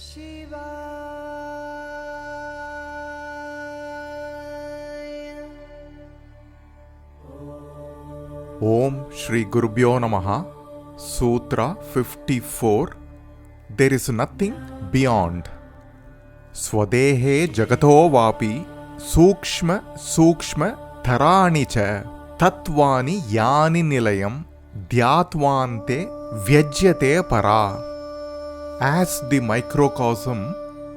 Shiva Om Shri Gurubhyo Namaha. Sutra-54. There is nothing beyond. Swadehe jagato vapi sukshma tharani cha tattvani yani nilayam dhyatvante vyajyate para. As the microcosm,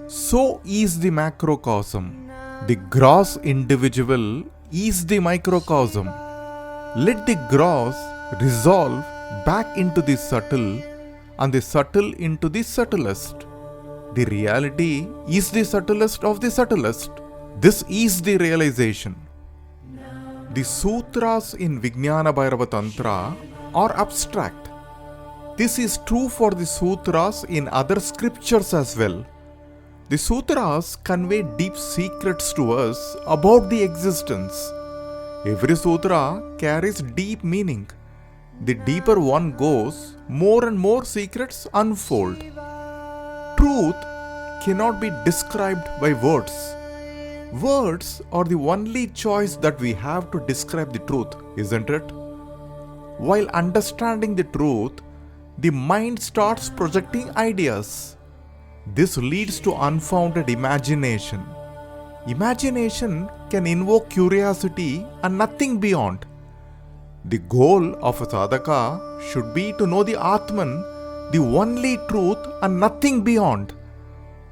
so is the macrocosm. The gross individual is the microcosm. Let the gross resolve back into the subtle and the subtle into the subtlest. The reality is the subtlest of the subtlest. This is the realization. The sutras in Vijñāna-Bhairava-Tantra are abstract. This is true for the sutras in other scriptures as well. The sutras convey deep secrets to us about the existence. Every sutra carries deep meaning. The deeper one goes, more and more secrets unfold. Truth cannot be described by words. Words are the only choice that we have to describe the truth, isn't it? While understanding the truth, the mind starts projecting ideas. This leads to unfounded imagination. Imagination can invoke curiosity and nothing beyond. The goal of a sadhaka should be to know the Atman, the only truth and nothing beyond.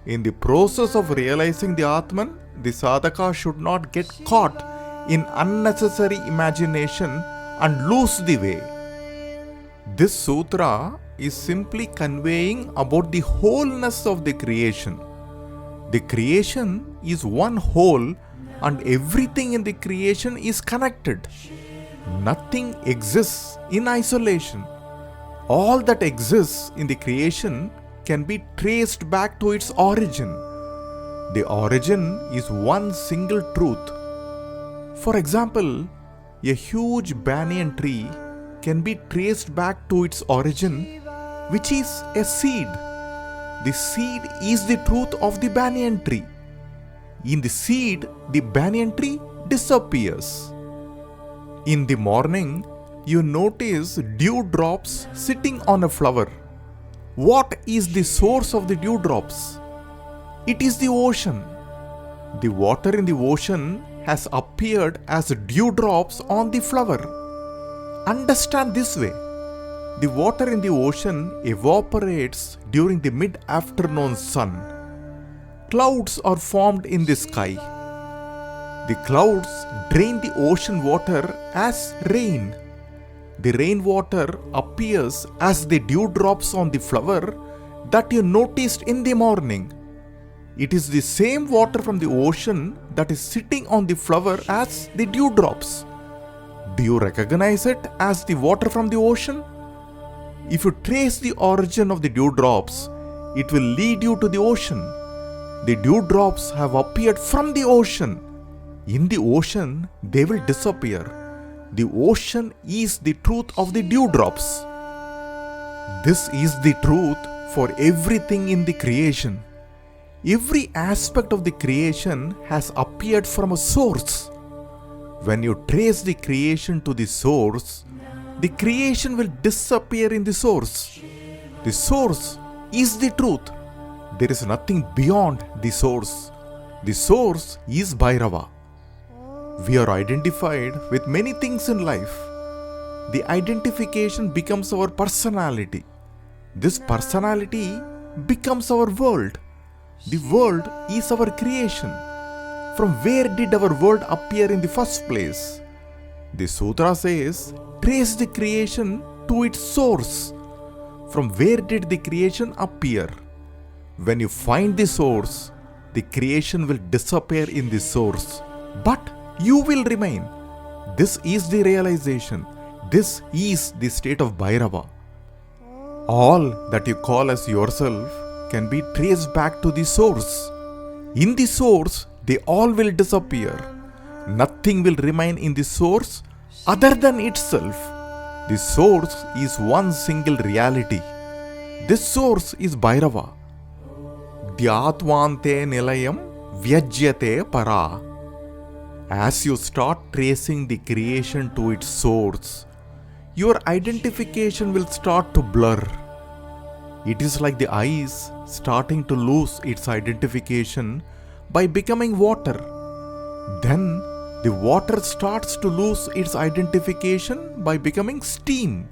In the process of realizing the Atman, the sadhaka should not get caught in unnecessary imagination and lose the way. This sutra is simply conveying about the wholeness of the creation. The creation is one whole and everything in the creation is connected. Nothing exists in isolation. All that exists in the creation can be traced back to its origin. The origin is one single truth. For example, a huge banyan tree can be traced back to its origin, which is a seed. The seed is the truth of the banyan tree. In the seed, the banyan tree disappears. In the morning, you notice dewdrops sitting on a flower. What is the source of the dewdrops? It is the ocean. The water in the ocean has appeared as dewdrops on the flower. Understand this way. The water in the ocean evaporates during the mid-afternoon sun. Clouds are formed in the sky. The clouds drain the ocean water as rain. The rainwater appears as the dewdrops on the flower that you noticed in the morning. It is the same water from the ocean that is sitting on the flower as the dewdrops. Do you recognize it as the water from the ocean? If you trace the origin of the dewdrops, it will lead you to the ocean. The dewdrops have appeared from the ocean. In the ocean, they will disappear. The ocean is the truth of the dewdrops. This is the truth for everything in the creation. Every aspect of the creation has appeared from a source. When you trace the creation to the source, the creation will disappear in the source. The source is the truth. There is nothing beyond the source. The source is Bhairava. We are identified with many things in life. The identification becomes our personality. This personality becomes our world. The world is our creation. From where did our world appear in the first place? The sutra says, trace the creation to its source. From where did the creation appear? When you find the source, the creation will disappear in the source. But you will remain. This is the realization. This is the state of Bhairava. All that you call as yourself can be traced back to the source. In the source, they all will disappear. Nothing will remain in the source other than itself. The source is one single reality. This source is Bhairava. Dhyatvante nilayam vyajyate para. As you start tracing the creation to its source, your identification will start to blur. It is like the eyes starting to lose its identification by becoming water. Then the water starts to lose its identification by becoming steam.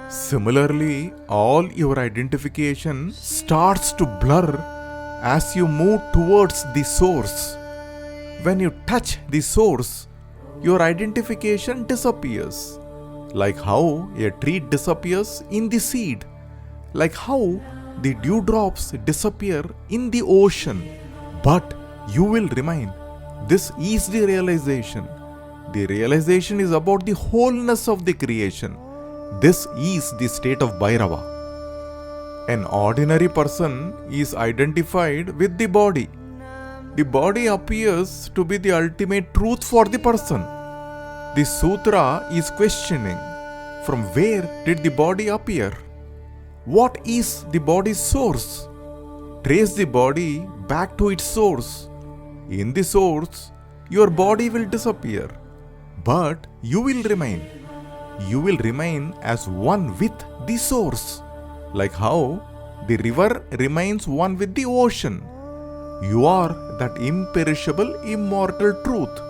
Similarly, all your identification starts to blur as you move towards the source. When you touch the source, your identification disappears. Like how a tree disappears in the seed. Like how the dewdrops disappear in the ocean. But you will remain. This is the realization. The realization is about the wholeness of the creation. This is the state of Bhairava. An ordinary person is identified with the body. The body appears to be the ultimate truth for the person. The sutra is questioning, from where did the body appear? What is the body's source? Trace the body back to its source. In the source, your body will disappear, but you will remain. You will remain as one with the source, like how the river remains one with the ocean. You are that imperishable, immortal truth.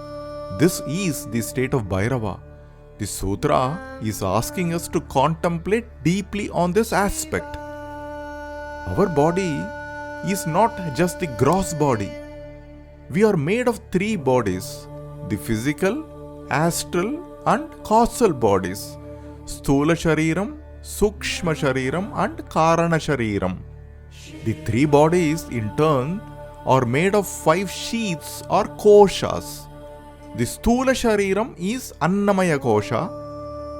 This is the state of Bhairava. The sutra is asking us to contemplate deeply on this aspect. Our body is not just the gross body. We are made of three bodies: the physical, astral and causal bodies. Sthula Shariram, Sukshma Shariram and Karana Shariram. The three bodies in turn are made of 5 sheaths or koshas. The Sthula Shariram is Annamaya Kosha.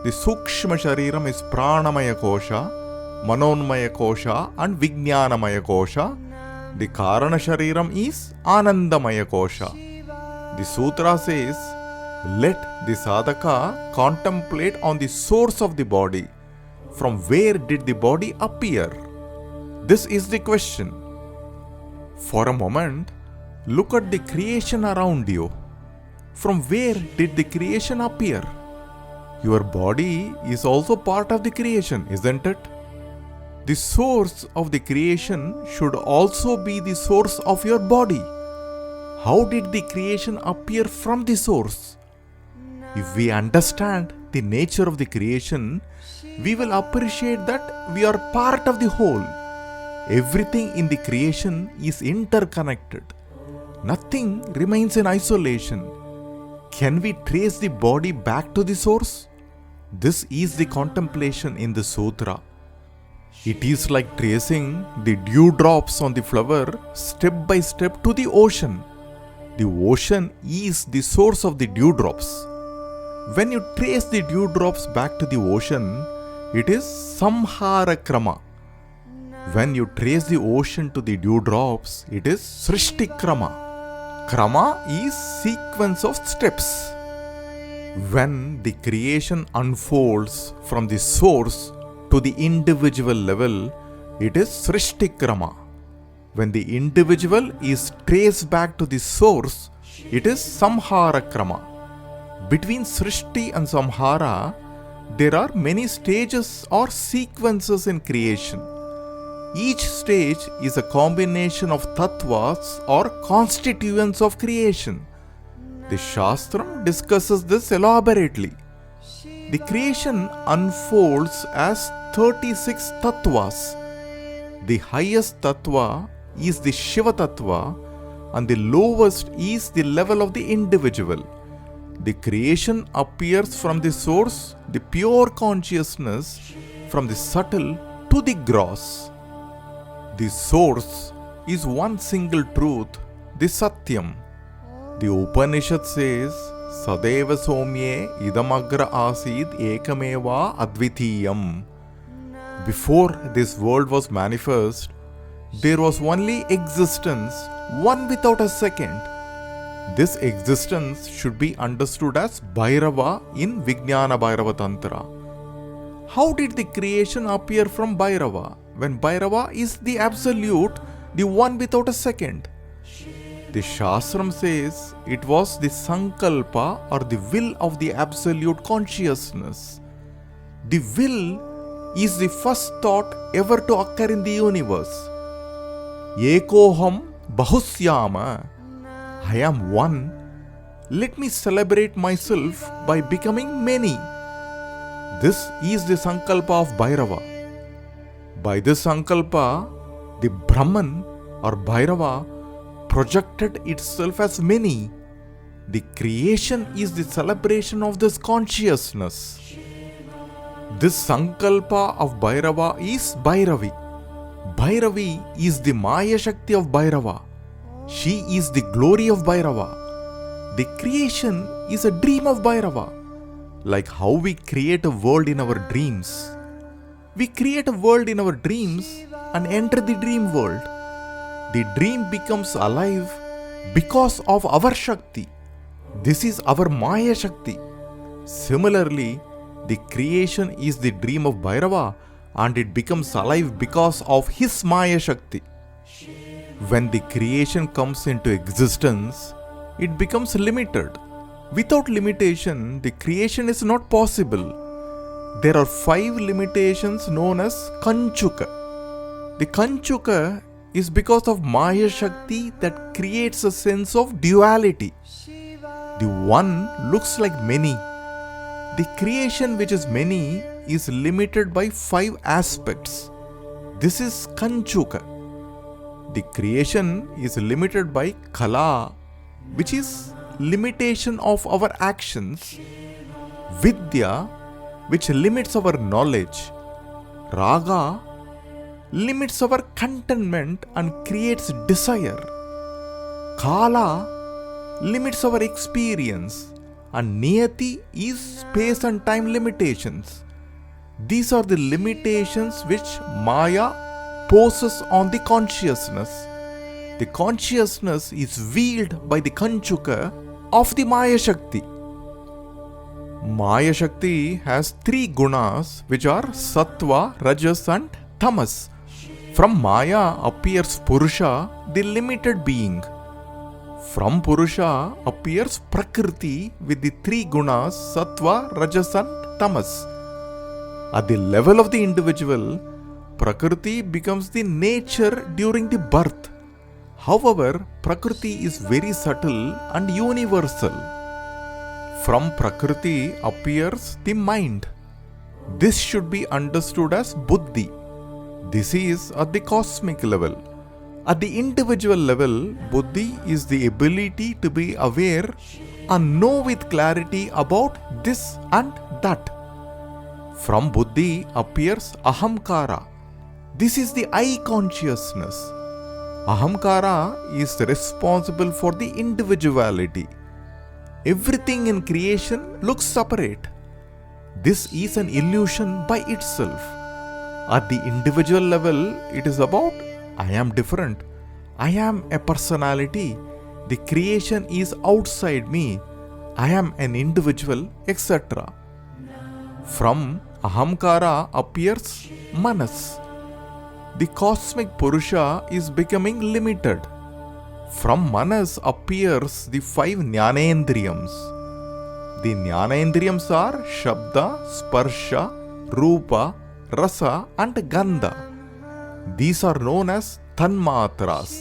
The Sukshma Shariram is Pranamaya Kosha, Manonmaya Kosha and Vijnāna Kosha. The Karana Shariram is Anandamaya Kosha. The sutra says, let the sadhaka contemplate on the source of the body. From where did the body appear? This is the question. For a moment, look at the creation around you. From where did the creation appear? Your body is also part of the creation, isn't it? The source of the creation should also be the source of your body. How did the creation appear from the source? If we understand the nature of the creation, we will appreciate that we are part of the whole. Everything in the creation is interconnected. Nothing remains in isolation. Can we trace the body back to the source? This is the contemplation in the sutra. It is like tracing the dewdrops on the flower step by step to the ocean. The ocean is the source of the dewdrops. When you trace the dewdrops back to the ocean, it is samhara krama. When you trace the ocean to the dewdrops, it is srishti krama. Krama is sequence of steps. When the creation unfolds from the source to the individual level, it is srishti krama. When the individual is traced back to the source, it is samhara krama. Between srishti and samhara, there are many stages or sequences in creation. Each stage is a combination of tattvas or constituents of creation. The Shastram discusses this elaborately. The creation unfolds as 36 tattvas. The highest tattva is the Shiva tattva and the lowest is the level of the individual. The creation appears from the source, the pure consciousness, from the subtle to the gross. The source is one single truth, the Satyam. The Upanishad says, Sadeva Somye idamagra asid ekameva advitiyam. Before this world was manifest, there was only existence, one without a second. This existence should be understood as Bhairava in Vijñāna-Bhairava-Tantra. How did the creation appear from Bhairava when Bhairava is the absolute, the one without a second. The Shastram says it was the sankalpa or the will of the absolute consciousness. The will is the first thought ever to occur in the universe. Ekoham bahusyama. I am one. Let me celebrate myself by becoming many. This is the sankalpa of Bhairava. By this sankalpa, the Brahman or Bhairava projected itself as many. The creation is the celebration of this consciousness. This sankalpa of Bhairava is Bhairavi. Bhairavi is the Maya Shakti of Bhairava. She is the glory of Bhairava. The creation is a dream of Bhairava. Like how we create a world in our dreams. We create a world in our dreams and enter the dream world. The dream becomes alive because of our Shakti. This is our Maya Shakti. Similarly, the creation is the dream of Bhairava and it becomes alive because of his Maya Shakti. When the creation comes into existence, it becomes limited. Without limitation, the creation is not possible. There are 5 limitations known as Kanchuka. The Kanchuka is because of Maya Shakti that creates a sense of duality. The one looks like many. The creation which is many is limited by 5 aspects. This is Kanchuka. The creation is limited by Kala, which is limitation of our actions. Vidya, which limits our knowledge. Raga limits our contentment and creates desire. Kala limits our experience, and Niyati is space and time limitations. These are the limitations which Maya poses on the consciousness. The consciousness is veiled by the Kanchuka of the Maya Shakti. Maya Shakti has 3 gunas which are Sattva, Rajas and Tamas. From Maya appears Purusha, the limited being. From Purusha appears Prakriti with the 3 gunas Sattva, Rajas and Tamas. At the level of the individual, Prakriti becomes the nature during the birth. However, Prakriti is very subtle and universal. From Prakriti appears the mind. This should be understood as Buddhi. This is at the cosmic level. At the individual level, Buddhi is the ability to be aware and know with clarity about this and that. From Buddhi appears Ahamkara. This is the I consciousness. Ahamkara is responsible for the individuality. Everything in creation looks separate. This is an illusion by itself. At the individual level, it is about I am different. I am a personality. The creation is outside me. I am an individual, etc. From Ahamkara appears Manas. The cosmic Purusha is becoming limited. From Manas appears the 5 Jnanendriyams. The Jnanendriyams are Shabda, Sparsha, Rupa, Rasa and Gandha. These are known as Tanmatras.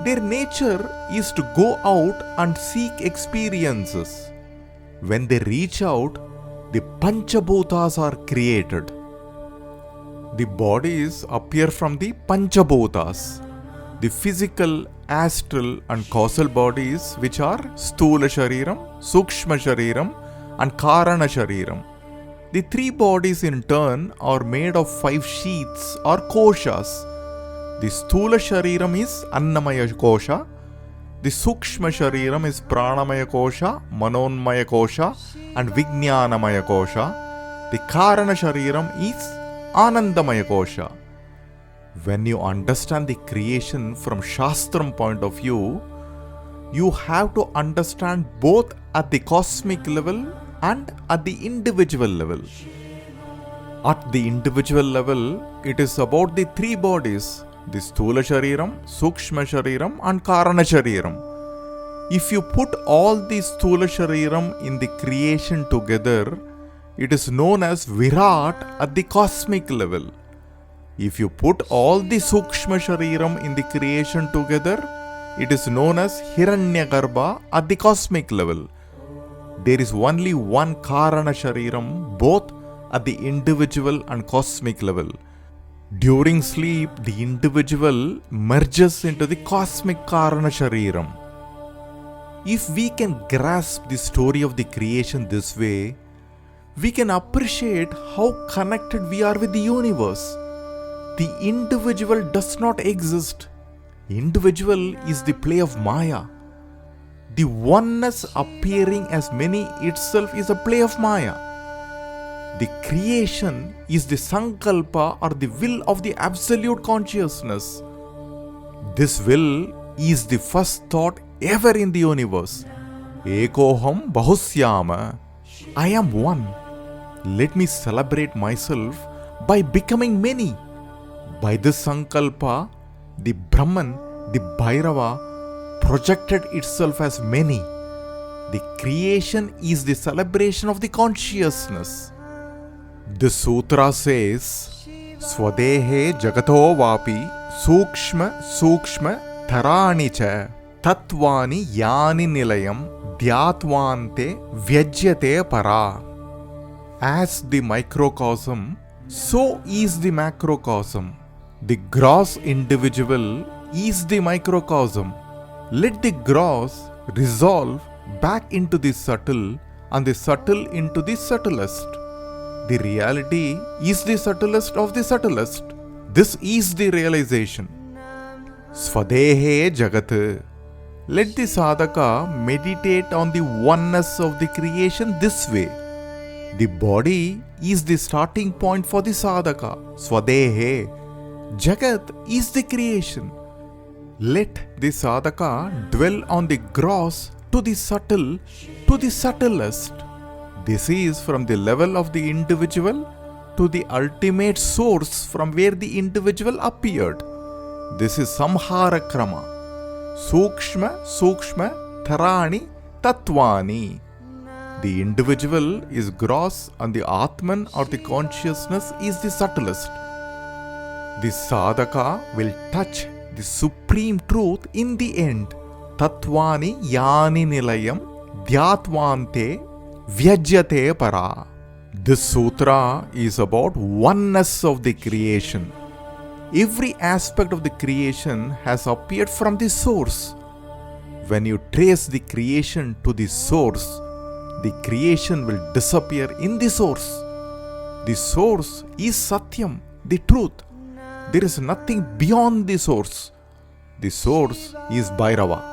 Their nature is to go out and seek experiences. When they reach out, the Panchabhutas are created. The bodies appear from the Panchabhutas, the physical, astral and causal bodies which are Sthula Shariram, Sukshma Shariram and Karana Shariram. The 3 bodies in turn are made of 5 sheaths or koshas. The Sthula Shariram is Annamaya Kosha, the Sukshma Shariram is Pranamaya Kosha, Manonmaya Kosha and Vijnāna Kosha. The Karana Shariram is Anandamaya Kosha. When you understand the creation from Shastram point of view, you have to understand both at the cosmic level and at the individual level. At the individual level, it is about the 3 bodies, the Sthula Shariram, Sukshma Shariram and Karana Shariram. If you put all the Sthula Shariram in the creation together, it is known as Virat at the cosmic level. If you put all the Sukshma Shariram in the creation together, it is known as Hiranyagarbha at the cosmic level. There is only one Karana Shariram, both at the individual and cosmic level. During sleep, the individual merges into the cosmic Karana Shariram. If we can grasp the story of the creation this way, we can appreciate how connected we are with the universe. The individual does not exist. Individual is the play of Maya. The oneness appearing as many itself is a play of Maya. The creation is the sankalpa or the will of the absolute consciousness. This will is the first thought ever in the universe. Ekoham bahusyama. I am one. Let me celebrate myself by becoming many. By this sankalpa, the Brahman, the Bhairava, projected itself as many. The creation is the celebration of the consciousness. The sutra says, Swadehe jagato vapi sukshma sukshma tharani cha tatvani yani nilayam dhyatvante vyajyate para. As the microcosm, so is the macrocosm. The gross individual is the microcosm. Let the gross resolve back into the subtle and the subtle into the subtlest. The reality is the subtlest of the subtlest. This is the realization. Svadehe Jagat. Let the sadhaka meditate on the oneness of the creation this way. The body is the starting point for the sadhaka. Svadehe. Jagat is the creation. Let the sadhaka dwell on the gross to the subtle to the subtlest. This is from the level of the individual to the ultimate source from where the individual appeared. This is samhara krama. Sukshma sukshma tharani tatvani. The individual is gross and the Atman or the consciousness is the subtlest. The sadhaka will touch the supreme truth in the end. Tatvani yani nilayam dhyatvante vyajyate para. This sutra is about oneness of the creation. Every aspect of the creation has appeared from the source. When you trace the creation to the source, the creation will disappear in the source. The source is Satyam, the truth. There is nothing beyond the source. The source is Bhairava.